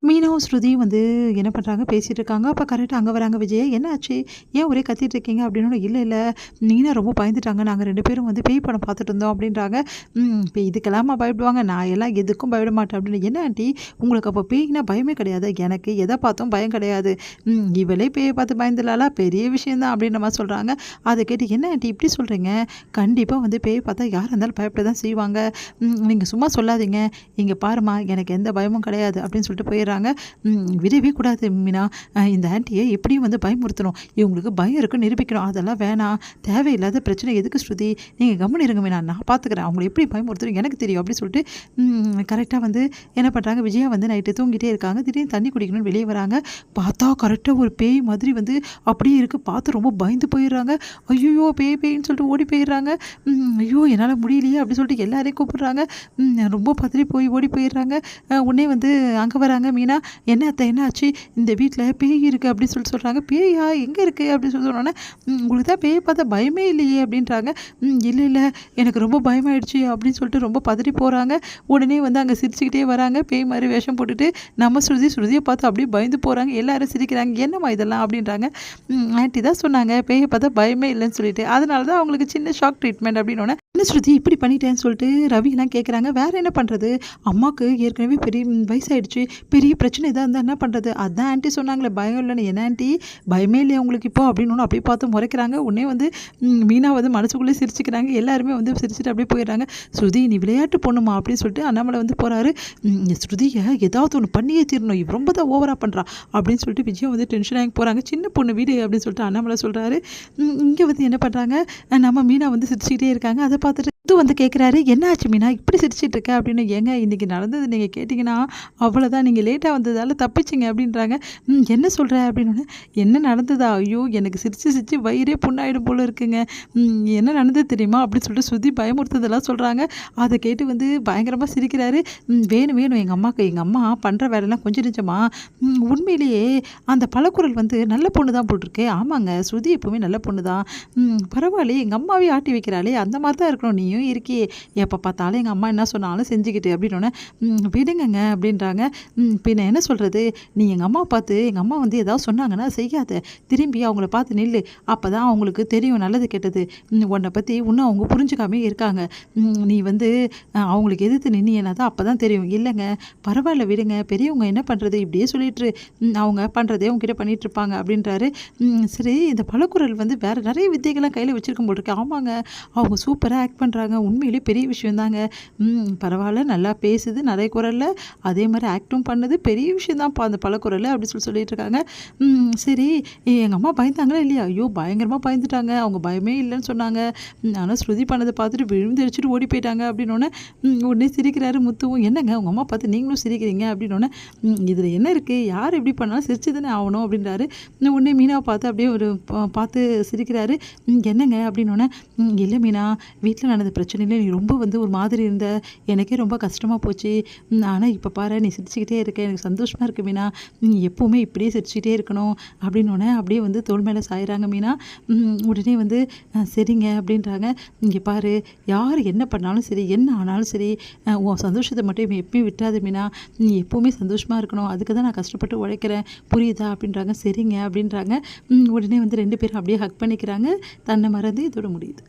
மீனாவும் ஸ்ருதியும் வந்து என்ன பண்ணுறாங்க பேசிகிட்டு இருக்காங்க. அப்போ கரெக்டாக அங்கே வராங்க விஜயா. என்ன ஆச்சு? ஏன் ஒரே கத்திட்டு இருக்கீங்க அப்படின்னு. இல்லை இல்லை மீனா ரொம்ப பயந்துட்டாங்க. நாங்கள் 2 பேரும் வந்து பேய் படம் பார்த்துட்டு இருந்தோம் அப்படின்றாங்க. இப்போ இதுக்கெல்லாமா பயப்படுவாங்க? நான் எல்லாம் எதுக்கும் பயப்பட மாட்டேன் அப்படின்னு. என்ன ஆண்டி உங்களுக்கு அப்போ பேய்னா பயமே கிடையாது? எனக்கு எதை பார்த்தும் பயம் கிடையாது. இவளே பேயை பார்த்து பயந்துலாலா? பெரிய விஷயந்தான் அப்படின்ற மாதிரி சொல்கிறாங்க. அதை கேட்டு என்ன ஆண்டி இப்படி சொல்கிறீங்க? கண்டிப்பாக வந்து பேயை பார்த்தா யாராக இருந்தாலும் பயப்பட தான் செய்வாங்க. நீங்கள் சும்மா சொல்லாதீங்க. இங்கே பாருமா எனக்கு எந்த பயமும் கிடையாது அப்படின்னு சொல்லிட்டு போயிடுறாங்க. விடவே கூடாது மீனா. இந்த ஆண்டியை எப்படியும் வந்து பயமுறுத்தணும். இவங்களுக்கு பயம் இருக்குன்னு நிரூபிக்கணும். அதெல்லாம் வேணாம். தேவையில்லாத பிரச்சனை எதுக்கு ஸ்ருதி? நீங்கள் கம்முன்னு இருங்க மீனா, நான் பார்த்துக்கிறேன். அவங்களை எப்படி பயமுறுத்தணும் எனக்கு தெரியும் அப்படின்னு சொல்லிட்டு கரெக்டாக வந்து என்ன பண்ணுறாங்க, விஜயா வந்து நைட்டு தூங்கிட்டே இருக்காங்க. திடீர்னு தண்ணி குடிக்கணும்னு வெளியே வராங்க. பார்த்தா கரெக்டாக ஒரு பேய் மாதிரி வந்து அப்படியே இருக்குது. பார்த்து ரொம்ப பயந்து போயிடுறாங்க. ஐயோ பேய் பேயின்னு சொல்லிட்டு ஓடி போயிடுறாங்க. ஐயோ என்னால் முடியலையே அப்படின்னு சொல்லிட்டு எல்லாரையும் கூப்பிடுறாங்க. ரொம்ப பதறி போய் ஓடி போயிடுறாங்க. உடனே வந்து அங்கே வராங்க மீனா. என்ன அத்தை என்ன ஆச்சு? இந்த வீட்டில் பேய் இருக்குது அப்படின்னு சொல்லிட்டு சொல்கிறாங்க. பேயா எங்கே இருக்குது அப்படின்னு சொல்லி சொன்னோன்னே உங்களுக்கு தான் பேயை பார்த்தா பயமே இல்லையே அப்படின்றாங்க. இல்லை இல்லை எனக்கு ரொம்ப பயமாயிடுச்சு அப்படின்னு சொல்லிட்டு ரொம்ப பதறி போகிறாங்க. உடனே வந்து அங்கே சிரிச்சுக்கிட்டே வராங்க. பேய் மாதிரி வேஷம் போட்டுட்டு நம்ம ஸ்ருதியை பார்த்து அப்படியே பயந்து போகிறாங்க. எல்லாரும் சிரிக்கிறாங்க. என்னம்மா இதெல்லாம் அப்படின்றாங்க. ஆண்டி தான் சொன்னாங்க பேயை பார்த்தா பயமே இல்லைன்னு சொல்லிட்டு. அதனால தான் அவங்களுக்கு சின்ன ஷாக் ட்ரீட்மெண்ட் அப்படின்னு. என்ன ஸ்ருதி இப்படி பண்ணிட்டேன்னு சொல்லிட்டு ரவிலாம் கேட்குறாங்க. வேறு என்ன பண்ணுறது? அம்மாவுக்கு ஏற்கனவே பெரிய வயசாயிடுச்சு. பெரிய பிரச்சனை இதாக இருந்தால் என்ன பண்ணுறது? அதான் ஆண்டி சொன்னாங்களே பயம் இல்லைன்னு. என்ன ஆண்டி பயமே இல்லையா உங்களுக்கு இப்போ அப்படின்னு அப்படியே பார்த்து முறைக்கிறாங்க. உடனே வந்து மீனா வந்து மனசுக்குள்ளே சிரிச்சுக்கிறாங்க. எல்லாருமே வந்து சிரிச்சுட்டு அப்படியே போயிடுறாங்க. ஸ்ருதி நீ விளையாட்டு பொண்ணுமா அப்படின்னு சொல்லிட்டு அண்ணாமலை வந்து போகிறாரு. ஸ்ருதியை ஏதாவது ஒன்று பண்ணியே தீரணும், இவ ரொம்ப தான் ஓவராக பண்ணுறா அப்படின்னு சொல்லிட்டு விஜயம் வந்து டென்ஷன் ஆகி போகிறாங்க. சின்ன பொண்ணு வீடு அப்படின்னு சொல்லிட்டு அண்ணாமலை சொல்கிறாரு. இங்கே வந்து என்ன பண்ணுறாங்க, நம்ம மீனா வந்து சிரிச்சுக்கிட்டே இருக்காங்க. அதை பார்த்துட்டு வந்து கேட்குறாரு. என்ன ஆச்சு மீனா இப்படி சிரிச்சிட்டு இருக்க அப்படின்னு. ஏங்க இன்றைக்கி நடந்தது நீங்கள் கேட்டிங்கன்னா அவ்வளோதான், நீங்கள் லேட்டாக வந்ததால் தப்பிச்சிங்க அப்படின்றாங்க. என்ன சொல்கிற அப்படின்னு. என்ன நடந்ததா? ஐயோ எனக்கு சிரித்து சிரித்து வயிறே புண்ணாயிடும் போல் இருக்குங்க. என்ன நடந்தது தெரியுமா அப்படின்னு சொல்லிட்டு ஸ்ருதி பயமுறுத்ததெல்லாம் சொல்கிறாங்க. அதை கேட்டு வந்து பயங்கரமாக சிரிக்கிறாரு. வேணும் வேணும் எங்கள் அம்மா பண்ணுற வேலைலாம் கொஞ்சம் நிஜமா உண்மையிலேயே அந்த பழக்குரல் வந்து நல்ல பொண்ணு தான் போட்டிருக்கு. ஆமாங்க ஸ்ருதி எப்போவுமே நல்ல பொண்ணு தான். பரவாயில்லையே எங்கள் அம்மாவே ஆட்டி வைக்கிறாளே, அந்த மாதிரி தான் இருக்கணும் நீயும் இருக்கியே. எப்போ பார்த்தாலும் எங்கள் அம்மா என்ன சொன்னாலும் செஞ்சுக்கிட்டு அப்படின்னோடனே விடுங்கங்க அப்படின்றாங்க. பின்ன என்ன சொல்கிறது, நீ எங்கள் அம்மா பார்த்து எங்கள் அம்மா வந்து ஏதாவது சொன்னாங்கன்னா செய்யாத, திரும்பி அவங்கள பார்த்து நில்லு. அப்போ தான் அவங்களுக்கு தெரியும் நல்லது கெட்டது. உன்னை பற்றி இன்னும் அவங்க புரிஞ்சுக்காமே இருக்காங்க. நீ வந்து அவங்களுக்கு எதிர்த்து நின்னா தான் அப்போ தான் தெரியும். இல்லைங்க பரவாயில்ல விடுங்க, பெரியவங்க என்ன பண்ணுறது, இப்படியே சொல்லிட்டு அவங்க பண்ணுறதே உங்ககிட்ட பண்ணிகிட்டு இருப்பாங்க அப்படின்றாரு. சரி இந்த பழக்குரல் வந்து வேறு நிறைய வித்தைகள்லாம் கையில் வச்சுருக்கும் போல் இருக்கு. ஆமாங்க அவங்க சூப்பராக ஆக்ட் பண்ணுறாங்க. உண்மையிலே பெரிய விஷயம் தாங்க. பரவாயில்ல நல்லா பேசுது நிறைய குரலில், அதே மாதிரி ஆக்டும் பண்ணுது, பெரிய விஷயம் தான்ப்பா அந்த பழக்குரல் அப்படி சொல்லிட்டு இருக்காங்க. சரி எங்கள் அம்மா பயந்தாங்களா இல்லையா? ஐயோ பயங்கரமாக பயந்துட்டாங்க, அவங்க பயமே இல்லைன்னு சொன்னாங்க. ஆனால் ஸ்ருதி பண்ணதை பார்த்துட்டு விழுந்தடிச்சிட்டு ஓடி போயிட்டாங்க அப்படின்னோடனே உடனே சிரிக்கிறாரு முத்துவும். என்னங்க உங்கள் அம்மா பார்த்து நீங்களும் சிரிக்கிறீங்க அப்படின்னோடனே இதில் என்ன இருக்குது, யார் எப்படி பண்ணாலும் சிரிச்சு தானே ஆகணும் அப்படின்றாரு. உடனே மீனாவை பார்த்து அப்படியே ஒரு பார்த்து சிரிக்கிறாரு. என்னங்க அப்படின்னோடனே இல்லை மீனா வீட்டில் நடந்த பிரச்சனையில் நீ ரொம்ப வந்து ஒரு மாதிரி இருந்த, எனக்கே ரொம்ப கஷ்டமாக போச்சு. ஆனால் இப்போ பாரு நீ சிரிச்சுக்கிட்டே இருக்க, எனக்கு சந்தோஷமாக இருக்குது மீனா. நீ எப்போவுமே இப்படியே சிரிச்சுக்கிட்டே இருக்கணும் அப்படின்னோடனே அப்படியே வந்து தோள் மேலே சாயிறாங்க மீனா. உடனே வந்து சரிங்க அப்படின்றாங்க. இங்கே பாரு யார் என்ன பண்ணாலும் சரி என்ன ஆனாலும் சரி உன் சந்தோஷத்தை மட்டும் எப்பயும் விட்டாது மீனா. நீ எப்போவுமே சந்தோஷமாக இருக்கணும், அதுக்கு தான் நான் கஷ்டப்பட்டு உழைக்கிறேன் புரியுதா அப்படின்றாங்க. சரிங்க அப்படின்றாங்க. உடனே வந்து 2 பேரும் அப்படியே ஹக் பண்ணிக்கிறாங்க. தன்னை மறந்து இதோட முடியுது.